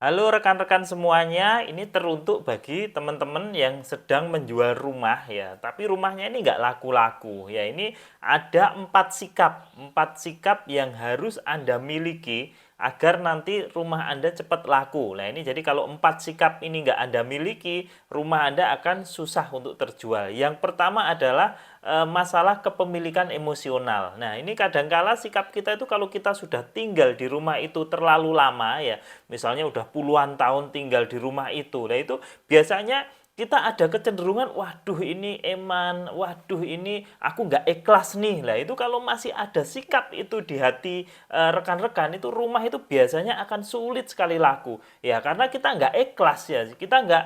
Halo rekan-rekan semuanya, ini teruntuk bagi teman-teman yang sedang menjual rumah ya, tapi rumahnya ini nggak laku-laku. Ya, ini ada empat sikap yang harus Anda miliki agar nanti rumah Anda cepat laku. Nah, ini jadi kalau empat sikap ini nggak Anda miliki, rumah Anda akan susah untuk terjual. Yang pertama adalah masalah kepemilikan emosional. Nah, ini kadangkala sikap kita itu kalau kita sudah tinggal di rumah itu terlalu lama ya, misalnya udah puluhan tahun tinggal di rumah itu. Nah, itu biasanya kita ada kecenderungan, waduh ini eman, waduh ini aku nggak ikhlas nih. Lah itu kalau masih ada sikap itu di hati rekan-rekan, itu rumah itu biasanya akan sulit sekali laku. Ya karena kita nggak ikhlas ya, kita nggak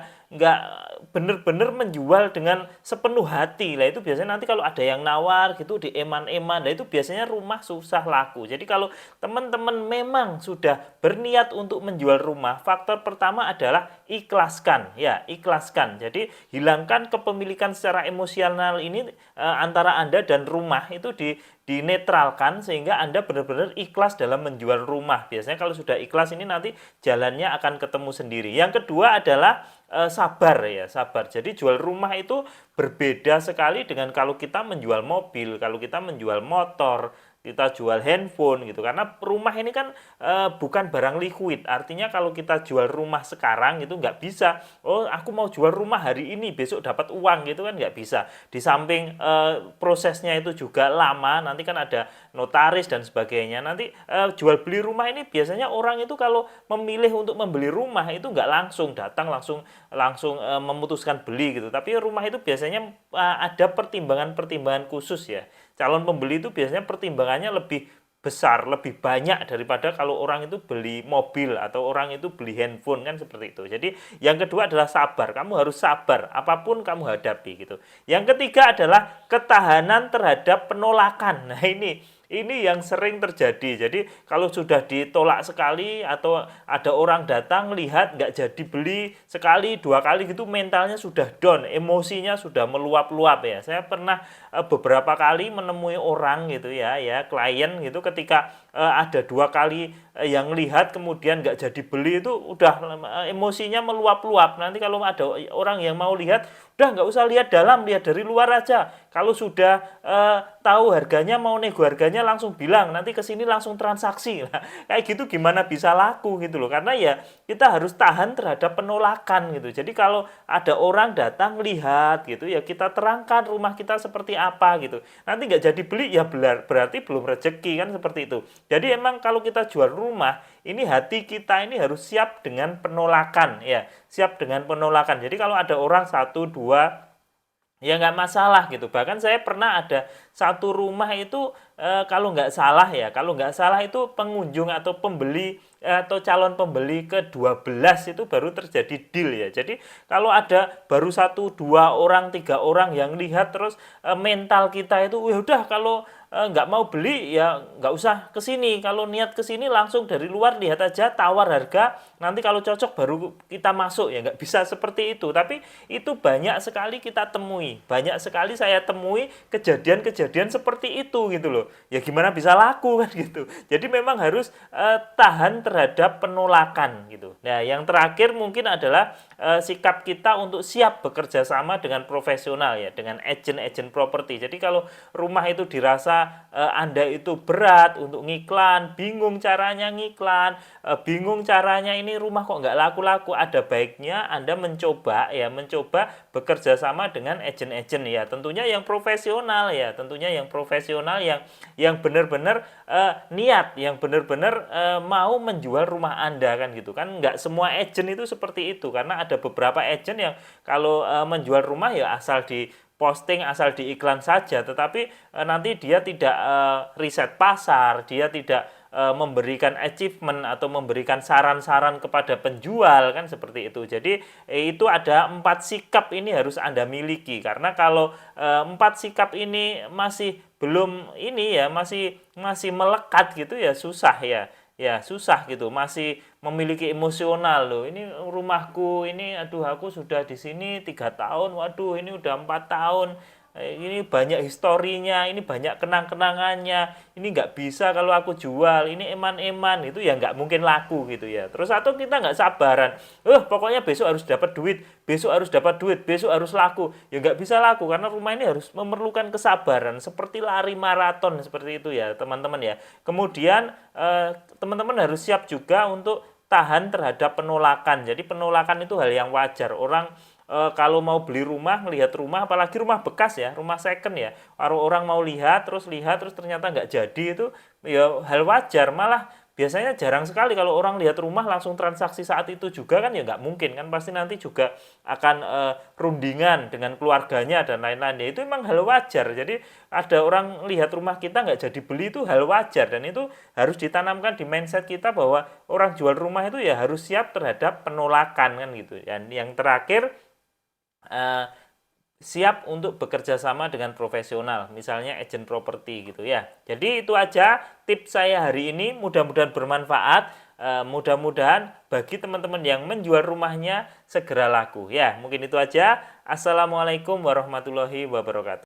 bener-bener menjual dengan sepenuh hati. Lah itu biasanya nanti kalau ada yang nawar gitu di eman-eman, nah itu biasanya rumah susah laku. Jadi kalau teman-teman memang sudah berniat untuk menjual rumah, faktor pertama adalah ikhlaskan, ya, ikhlaskan. Jadi hilangkan kepemilikan secara emosional ini antara Anda dan rumah itu dinetralkan sehingga Anda benar-benar ikhlas dalam menjual rumah. Biasanya kalau sudah ikhlas ini nanti jalannya akan ketemu sendiri. Yang kedua adalah sabar ya, sabar. Jadi jual rumah itu berbeda sekali dengan kalau kita menjual mobil, kalau kita menjual motor, kita jual handphone gitu. Karena rumah ini kan bukan barang liquid. Artinya kalau kita jual rumah sekarang itu nggak bisa. Oh, aku mau jual rumah hari ini, besok dapat uang gitu kan nggak bisa. Di samping prosesnya itu juga lama, nanti kan ada notaris dan sebagainya. Nanti jual beli rumah ini biasanya orang itu kalau memilih untuk membeli rumah itu nggak langsung datang langsung langsung memutuskan beli gitu. Tapi rumah itu biasanya ada pertimbangan-pertimbangan khusus ya. Calon pembeli itu biasanya pertimbangannya lebih besar, lebih banyak daripada kalau orang itu beli mobil atau orang itu beli handphone kan seperti itu. Jadi yang kedua adalah sabar. Kamu harus sabar apapun kamu hadapi gitu. Yang ketiga adalah ketahanan terhadap penolakan. Nah, ini yang sering terjadi. Jadi kalau sudah ditolak sekali atau ada orang datang lihat nggak jadi beli sekali dua kali gitu, mentalnya sudah down, emosinya sudah meluap-luap ya. Saya pernah beberapa kali menemui orang gitu ya klien gitu, ketika ada dua kali yang lihat kemudian nggak jadi beli itu udah emosinya meluap-luap. Nanti kalau ada orang yang mau lihat, udah nggak usah lihat dalam, lihat dari luar aja. Kalau sudah tahu harganya, mau nego harganya, langsung bilang, nanti kesini langsung transaksi. Nah, kayak gitu gimana bisa laku gitu loh. Karena ya kita harus tahan terhadap penolakan gitu. Jadi kalau ada orang datang lihat gitu ya, kita terangkan rumah kita seperti apa gitu. Nanti nggak jadi beli ya berarti belum rezeki kan seperti itu. Jadi emang kalau kita jual rumah, ini hati kita ini harus siap dengan penolakan ya, siap dengan penolakan. Jadi kalau ada orang satu dua ya nggak masalah gitu. Bahkan saya pernah ada satu rumah itu kalau nggak salah itu pengunjung atau pembeli atau calon pembeli ke-12 itu baru terjadi deal ya. Jadi kalau ada baru satu dua orang tiga orang yang lihat, terus mental kita itu, wah udah kalau nggak mau beli ya nggak usah kesini. Kalau niat kesini langsung dari luar lihat aja, tawar harga, nanti kalau cocok baru kita masuk, ya nggak bisa seperti itu. Tapi itu banyak sekali kita temui, banyak sekali saya temui kejadian-kejadian seperti itu gitu loh. Ya gimana bisa laku kan gitu. Jadi memang harus tahan terhadap penolakan gitu. Nah, yang terakhir mungkin adalah sikap kita untuk siap bekerja sama dengan profesional ya, dengan agent-agent properti. Jadi kalau rumah itu dirasa Anda itu berat untuk ngiklan, bingung caranya ngiklan, bingung caranya ini rumah kok nggak laku-laku, ada baiknya Anda mencoba bekerja sama dengan agent-agent ya, tentunya yang profesional ya, tentunya yang profesional yang benar-benar niat, yang benar-benar mau menjual rumah Anda kan gitu kan. Nggak semua agent itu seperti itu, karena ada beberapa agent yang kalau menjual rumah ya asal di posting, asal di iklan saja, tetapi nanti dia tidak riset pasar, dia tidak memberikan achievement atau memberikan saran-saran kepada penjual kan seperti itu. Jadi itu ada empat sikap ini harus Anda miliki, karena kalau empat sikap ini masih belum ini ya, masih masih melekat gitu ya susah ya. Ya susah gitu, masih memiliki emosional loh. Ini rumahku ini, aduh aku sudah di sini 3 tahun, waduh ini udah 4 tahun. ini banyak historinya, ini banyak kenang-kenangannya, ini nggak bisa kalau aku jual, ini eman-eman, itu ya nggak mungkin laku gitu ya. Terus atau kita nggak sabaran, pokoknya besok harus dapat duit, besok harus dapat duit, besok harus laku, ya nggak bisa laku karena rumah ini harus memerlukan kesabaran, seperti lari maraton seperti itu ya teman-teman ya. Kemudian teman-teman harus siap juga untuk tahan terhadap penolakan. Jadi penolakan itu hal yang wajar. Orang kalau mau beli rumah, melihat rumah, apalagi rumah bekas ya, rumah second ya, kalau orang mau lihat terus ternyata nggak jadi, itu ya hal wajar. Malah biasanya jarang sekali kalau orang lihat rumah langsung transaksi saat itu juga, kan ya nggak mungkin kan, pasti nanti juga akan rundingan dengan keluarganya dan lain-lain ya, itu memang hal wajar. Jadi ada orang lihat rumah kita nggak jadi beli, itu hal wajar, dan itu harus ditanamkan di mindset kita bahwa orang jual rumah itu ya harus siap terhadap penolakan kan gitu. Dan yang terakhir, eh, siap untuk bekerja sama dengan profesional, misalnya agent properti gitu ya. Jadi itu aja tips saya hari ini, mudah-mudahan bermanfaat. Mudah-mudahan bagi teman-teman yang menjual rumahnya segera laku ya. Mungkin itu aja. Assalamualaikum warahmatullahi wabarakatuh.